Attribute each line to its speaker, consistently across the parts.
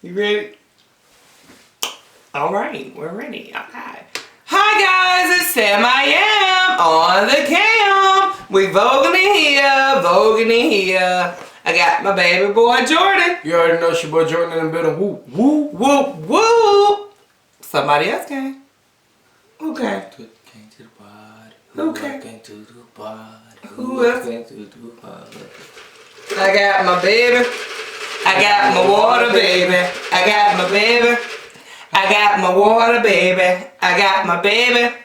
Speaker 1: You ready? All right, we're ready. Okay. Hi guys, it's Sam I Am on the cam. We voguing in here. I got my baby boy Jordan.
Speaker 2: You already know it's your boy Jordan in the building. Woo,
Speaker 1: Woo, woo, woo. Somebody else came. Who came?
Speaker 2: Came to the pod.
Speaker 1: Who came?
Speaker 2: Came to the pod.
Speaker 1: Who else?
Speaker 2: Came to the pod.
Speaker 1: I got my baby. I got my water baby. I got my baby. I got my water baby. I got my baby.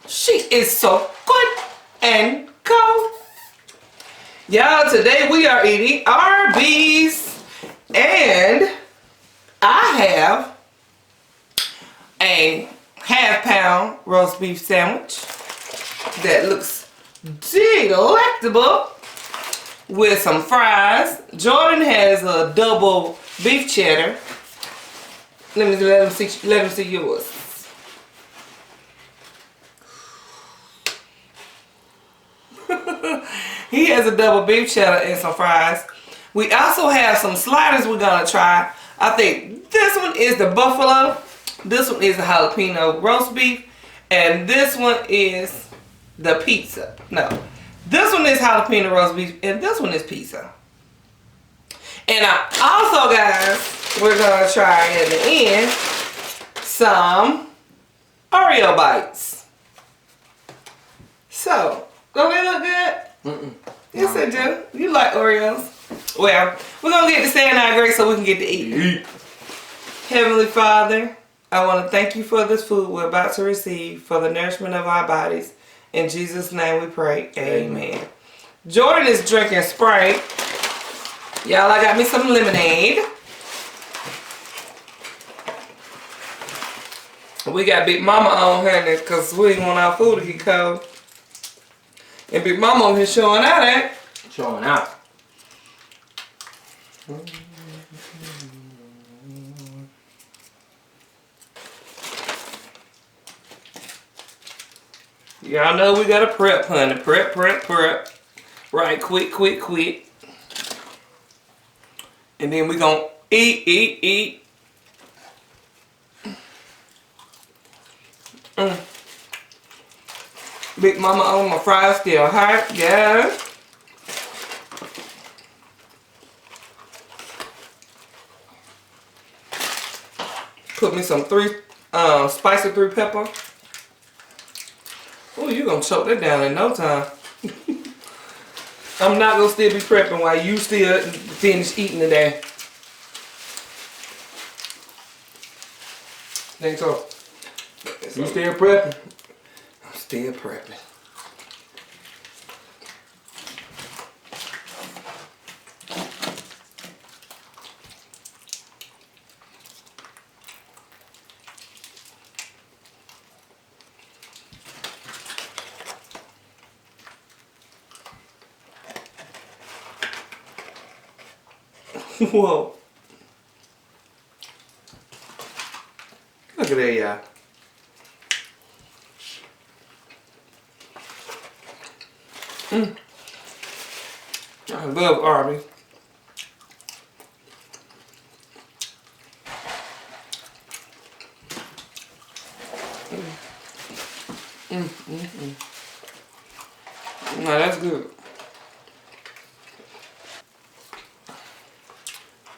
Speaker 1: She is so good and cold. Y'all, today we are eating Arby's. And I have a half-pound roast beef sandwich that looks delectable with some fries. Jordan has a double beef cheddar. Let him see yours. He has a double beef cheddar and some fries. We also have some sliders we're gonna try. I think this one is the buffalo. This one is the jalapeno roast beef. And this one is the pizza. No. This one is jalapeno roast beef. And this one is pizza. And also, guys, we're going to try in the end some Oreo bites. So, don't they look good? Yes, they do. You like Oreos. Well, we're going to get to saying our grace so we can get to eat. Heavenly Father, I want to thank you for this food we're about to receive for the nourishment of our bodies. In Jesus' name we pray. Amen. Jordan is drinking Sprite. Y'all, I got me some lemonade. We got Big Mama on here because we didn't want our food to get cold. And Big Mama over here showing out, eh?
Speaker 2: Showing out.
Speaker 1: Y'all know we gotta prep, honey. Prep. Right, quick. And then we gonna eat. Big Mama on my fries still hot, yeah. Put me some spicy 3 pepper. Oh, you gonna choke that down in no time. I'm not gonna still be prepping while you still finish eating today. Think so?
Speaker 2: You still prepping?
Speaker 1: I'm still prepping. Whoa. Look at that, y'all. I love Arby's. Now that's good.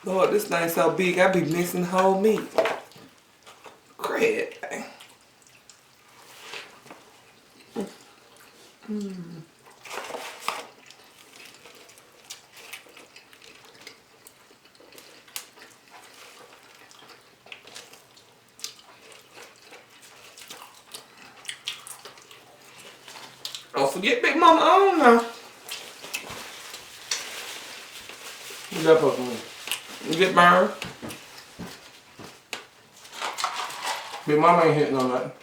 Speaker 1: Lord, this thing's so big, I be missing whole meat. Crap. Don't forget Big Mama on now.
Speaker 2: What's that supposed to mean?
Speaker 1: You get burned.
Speaker 2: Big Mama ain't hitting on that.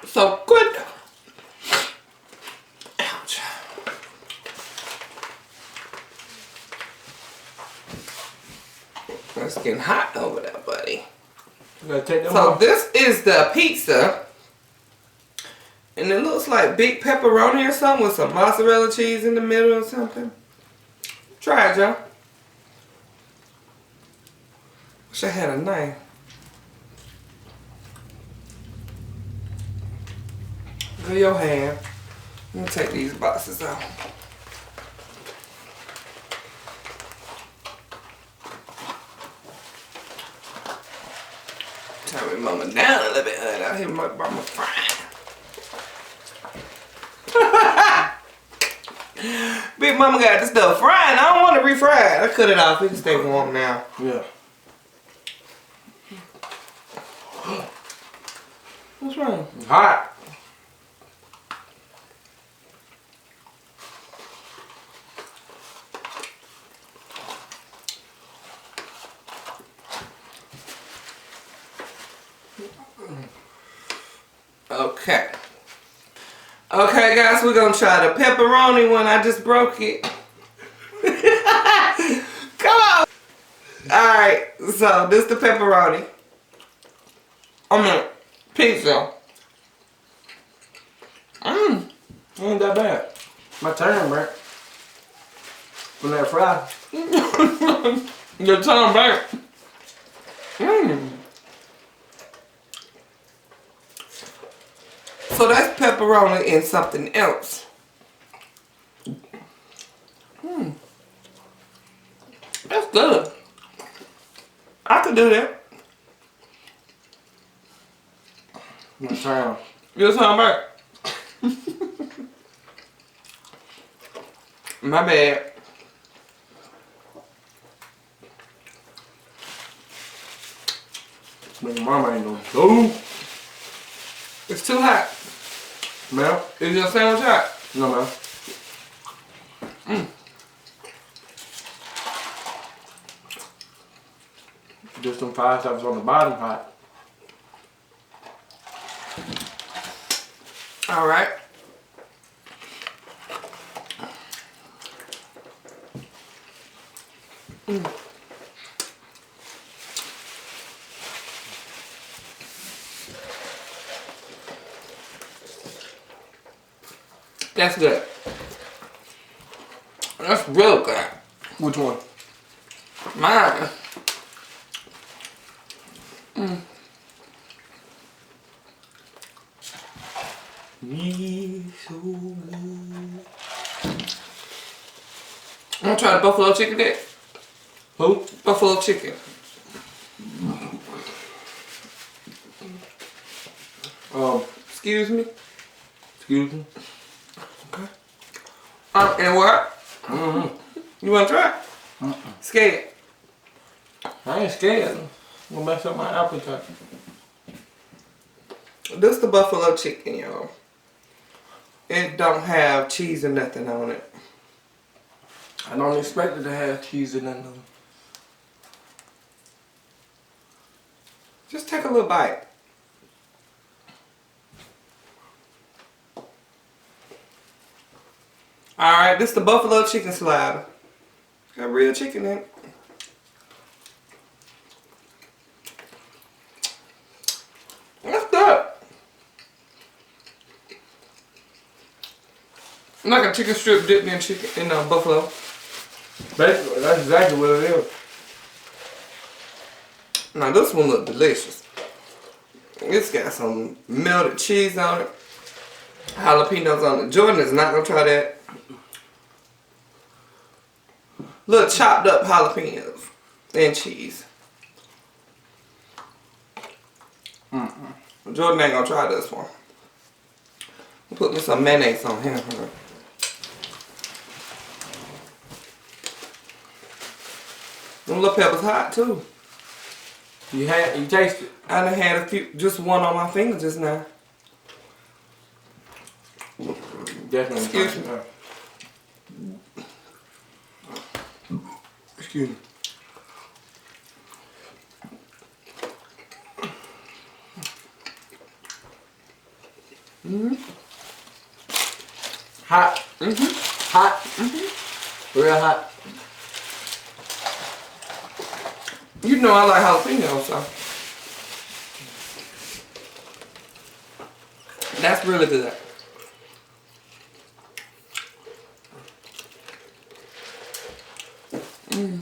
Speaker 1: So good. Ouch. It's getting hot over there, buddy.
Speaker 2: You gotta take them
Speaker 1: So
Speaker 2: off.
Speaker 1: this is the pizza. And And it looks like big pepperoni or something with some mozzarella cheese in the middle or something. Try it, Joe. Wish I had a knife. Go your hand. Let me take these boxes out. Turn my mama down a little bit, honey. I hear my mama frying. Big mama got this stuff frying. I don't want to refry it. I cut it off. It can stay warm now.
Speaker 2: Yeah.
Speaker 1: What's wrong?
Speaker 2: It's hot.
Speaker 1: Okay. Okay, guys, we're gonna try the pepperoni one. I just broke it. Come on. Alright, so this the pepperoni. Pizza.
Speaker 2: Ain't that bad. My turn, bro. From that fry.
Speaker 1: Your tongue back. So that's pepperoni and something else. That's good. I could do that.
Speaker 2: My turn.
Speaker 1: Your tongue back. My bad.
Speaker 2: My mama ain't no dope.
Speaker 1: It's too hot.
Speaker 2: Man?
Speaker 1: Is your sandwich hot?
Speaker 2: No, man. Just them 5 stops on the bottom hot.
Speaker 1: All right. That's good. That's real good.
Speaker 2: Which one?
Speaker 1: Mine.
Speaker 2: Me so good.
Speaker 1: I'm gonna try the buffalo chicken dick.
Speaker 2: Who?
Speaker 1: Buffalo chicken. Excuse me.
Speaker 2: Excuse me.
Speaker 1: Okay. And what? You wanna try? Scared?
Speaker 2: I ain't scared. I'm gonna mess up my appetite.
Speaker 1: This the buffalo chicken, y'all. It don't have cheese or nothing on it.
Speaker 2: I don't expect it to have cheese in it.
Speaker 1: Just take a little bite. Alright, this the buffalo chicken slider. Got real chicken in it. That's good. Like a chicken strip dipped in chicken in buffalo.
Speaker 2: Basically, that's exactly what it is.
Speaker 1: Now this one look delicious. It's got some melted cheese on it. Jalapenos on it. Jordan is not gonna try that. Little chopped up jalapenos and cheese. Jordan ain't gonna try this one. Put me some mayonnaise on here. Them little peppers hot too.
Speaker 2: You tasted?
Speaker 1: I done had a few, just one on my finger just now.
Speaker 2: Definitely.
Speaker 1: Excuse me.
Speaker 2: Excuse me. Hot. Hot. Real hot.
Speaker 1: You know I like jalapenos, so. That's really good. The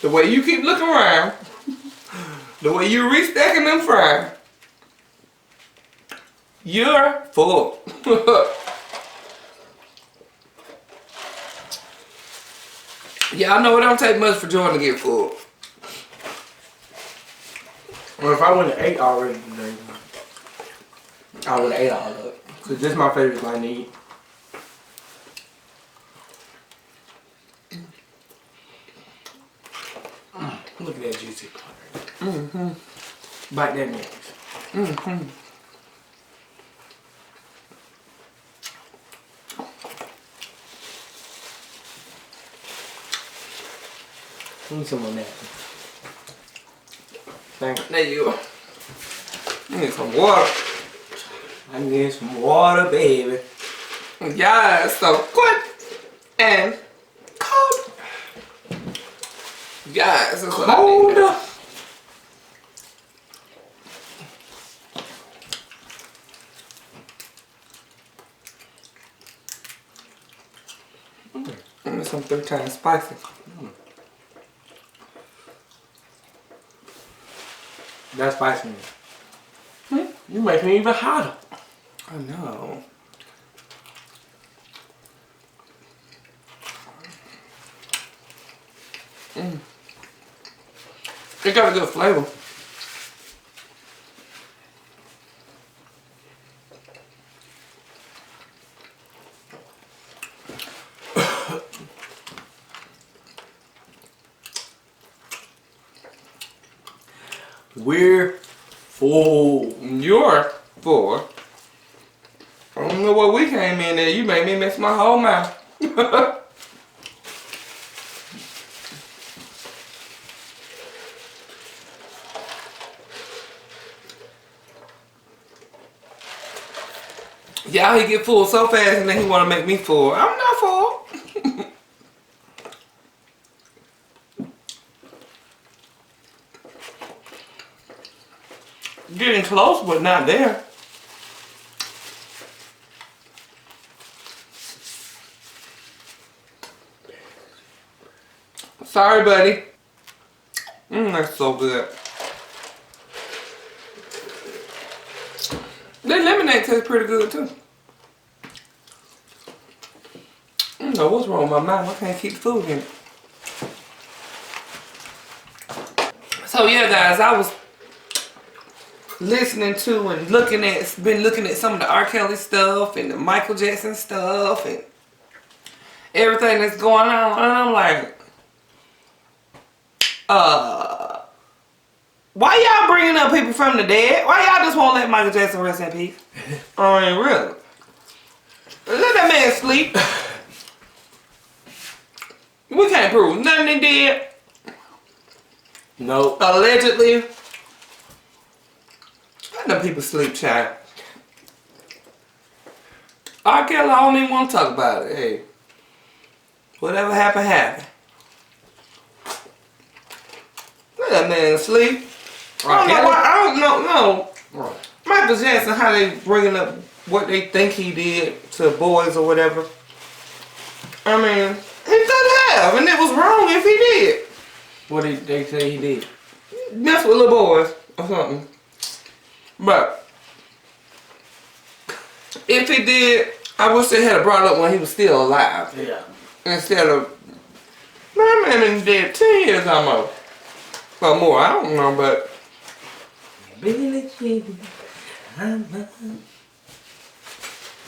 Speaker 1: way you keep looking around, the way you restacking them fries, you're full. Yeah, I know it don't take much for Jordan to get full.
Speaker 2: Well, if I wouldn't have ate already today, I would have ate all of it. Cause this is my favorite thing to eat. Look at that juicy part. Mm-hmm. Bite that next.
Speaker 1: Mm-hmm.
Speaker 2: Need some of that. Thank you.
Speaker 1: There you go. You need some water.
Speaker 2: I need some water, baby.
Speaker 1: Yeah, so quick and cold. Yes, it's
Speaker 2: Cold.
Speaker 1: And some 3 times spicy.
Speaker 2: That's spicy. You make me even hotter.
Speaker 1: I know. It got a good flavor.
Speaker 2: We're full.
Speaker 1: You're full. I don't know what we came in there. You made me miss my whole mouth. Y'all, he get full so fast and then he want to make me full. I'm not full. Getting close, but not there. Sorry, buddy. That's so good. That lemonade tastes pretty good too. I don't know what's wrong with my mouth. I can't keep the food in it. So yeah, guys, I was listening to and been looking at some of the R. Kelly stuff and the Michael Jackson stuff and everything that's going on, and I'm like, why y'all bringing up people from the dead? Why y'all just won't let Michael Jackson rest in peace? I mean, really. Let that man sleep. We can't prove nothing he did.
Speaker 2: Nope.
Speaker 1: Allegedly. Let them people sleep, child. R. Kelly, I don't even want to talk about it. Hey, whatever happened, happened. Let that man sleep. I don't know why. I don't know. No.
Speaker 2: Right.
Speaker 1: Michael Jackson, how they bringing up what they think he did to boys or whatever. I mean, he could have, and it was wrong if he did.
Speaker 2: What did they say he did?
Speaker 1: Mess with little boys or something. But if he did, I wish they had brought up when he was still alive.
Speaker 2: Yeah.
Speaker 1: Instead of, my man been dead 10 years almost. Or more, I don't know, but.
Speaker 2: Baby, I'm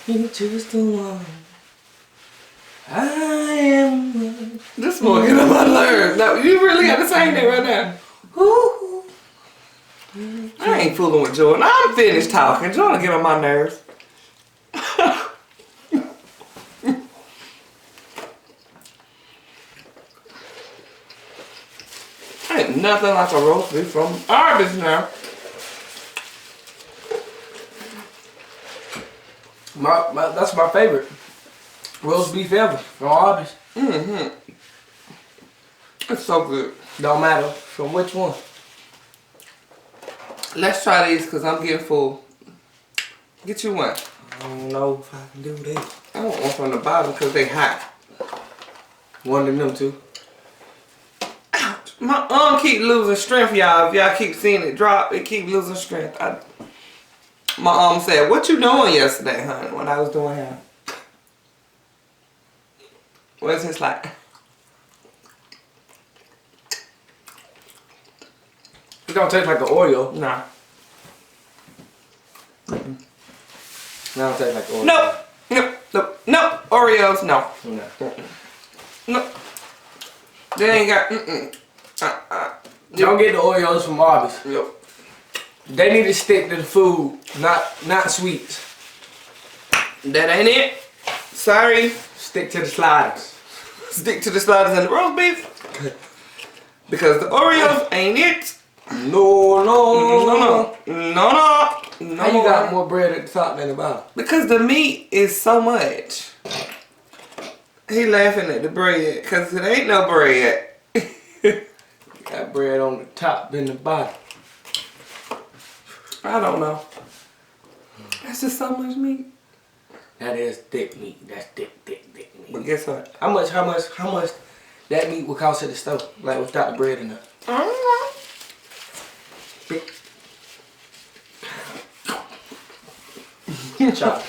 Speaker 2: you just the one. I am.
Speaker 1: This boy get on my nerves. Now, you really got to sing that right now.
Speaker 2: Ooh.
Speaker 1: I ain't fooling with Jordan. I'm finished talking. Jordan get on my nerves. Ain't nothing like a roast beef from Arbys now.
Speaker 2: That's my favorite roast beef ever from Arbys.
Speaker 1: It's so good.
Speaker 2: Don't matter from which one.
Speaker 1: Let's try these because I'm getting full. Get you one.
Speaker 2: I don't know if I can do this.
Speaker 1: I want one from the bottom because they hot.
Speaker 2: One of them two.
Speaker 1: Ouch. My arm keep losing strength, y'all. If y'all keep seeing it drop, it keep losing strength. My arm said, "What you doing yesterday, honey?" When I was doing hair. What's this like?
Speaker 2: It don't taste like an Oreo.
Speaker 1: Nah.
Speaker 2: It don't taste like Oreo.
Speaker 1: Nope. Nope. Nope. Nope. Oreos, no.
Speaker 2: No.
Speaker 1: Nope. They ain't got.
Speaker 2: Don't get the Oreos from Arbys.
Speaker 1: Nope.
Speaker 2: They need to stick to the food, not sweets.
Speaker 1: That ain't it. Sorry.
Speaker 2: Stick to the sliders.
Speaker 1: Stick to the sliders and the roast beef. Because the Oreos ain't it.
Speaker 2: No.
Speaker 1: No.
Speaker 2: How you got more bread at the top than the bottom?
Speaker 1: Because the meat is so much. He laughing at the bread because it ain't no bread.
Speaker 2: Got bread on the top than the bottom.
Speaker 1: I don't know. That's just so much meat.
Speaker 2: That is thick meat. That's thick meat.
Speaker 1: But guess what?
Speaker 2: How much that meat would cost at the store? Like without the bread in it?
Speaker 1: I don't know.
Speaker 2: Chop.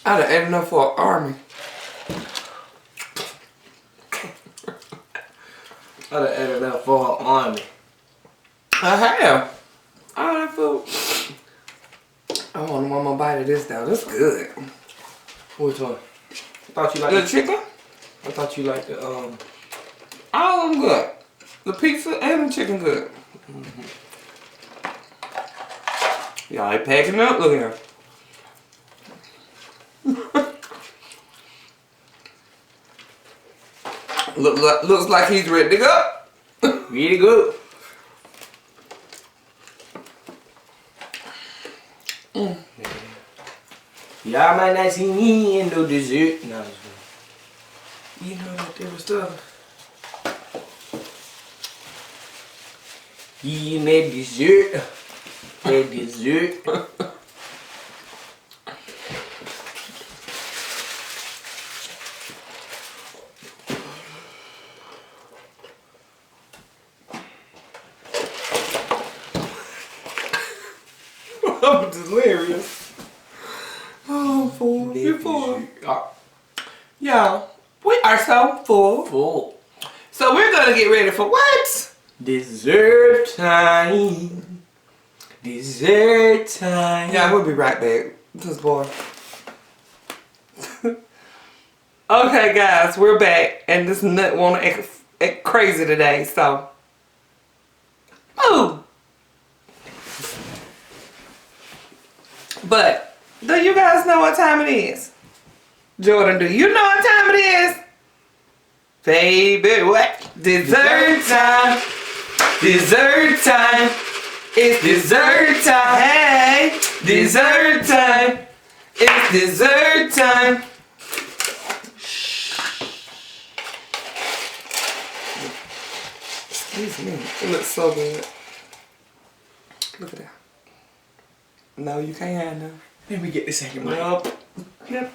Speaker 1: I'd have ate enough for an army.
Speaker 2: I'd have added that for an army.
Speaker 1: I have. All that food. I want one more bite of this though. That's good.
Speaker 2: Which one? I thought you liked
Speaker 1: The chicken?
Speaker 2: I thought you liked the
Speaker 1: All of them good. The pizza and the chicken good. Y'all ain't packing up. Look at her. Looks like he's ready to go.
Speaker 2: really good. Y'all might not see me in no dessert. No,
Speaker 1: You know that different stuff.
Speaker 2: in that dessert. That dessert.
Speaker 1: I'm delirious. Oh, fool. You're full. Y'all, we are so full.
Speaker 2: Full.
Speaker 1: So we're gonna get ready for what?
Speaker 2: Dessert time. Dessert time.
Speaker 1: Yeah, we'll be right back. This boy. Okay, guys, we're back, and this nut wanna act crazy today. So, ooh. But do you guys know what time it is? Jordan, do you know what time it is? Baby, what? Dessert time. Dessert time. It's dessert time. Hey, dessert time. It's dessert time. Excuse me. It looks so good. Look at that. No, you can't have none.
Speaker 2: Let me get the second bite.
Speaker 1: Nope. Yep.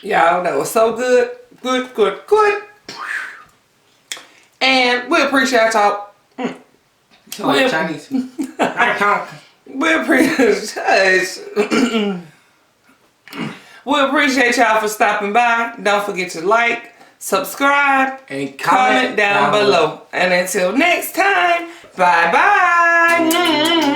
Speaker 1: Y'all, that was so good. Good, good, good. And we appreciate y'all.
Speaker 2: Like Chinese.
Speaker 1: We appreciate we appreciate y'all for stopping by. Don't forget to like, subscribe,
Speaker 2: And
Speaker 1: comment down below. And until next time, bye bye.